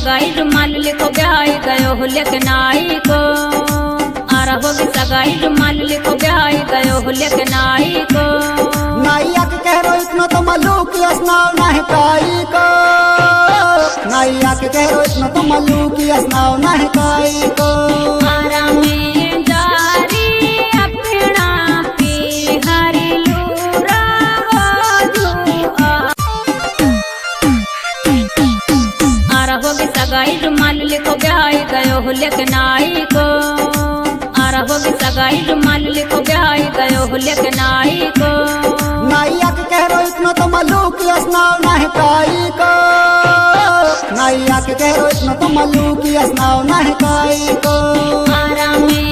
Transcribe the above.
सगाई रुमाल लिखो ब्याह गयो हो लेकिन आई को आरा होगी सगाई रुमाल लिखो ब्याह गयो हो लेकिन आई को नाइया के कह रो इतना तो मल्लूक असनाव नहीं काई को नाइया के कह रो इतना तो मल्लूक असनाव नहीं काई को आरा में जारी अपना पिहारी लूरा हो जुआ आरा होगी सगाई रुमाल लिखो ब्याह गयो हो लेकिन आई को आरा होगी सगाई रुमाल लिखो ब्याह गयो हो लेकिन आई को नाइया के कह रो इतना तो मल्लूक असनाव नहीं काई को नाइया के कह रो इतना तो मल्लूक असनाव नहीं काई को आरा में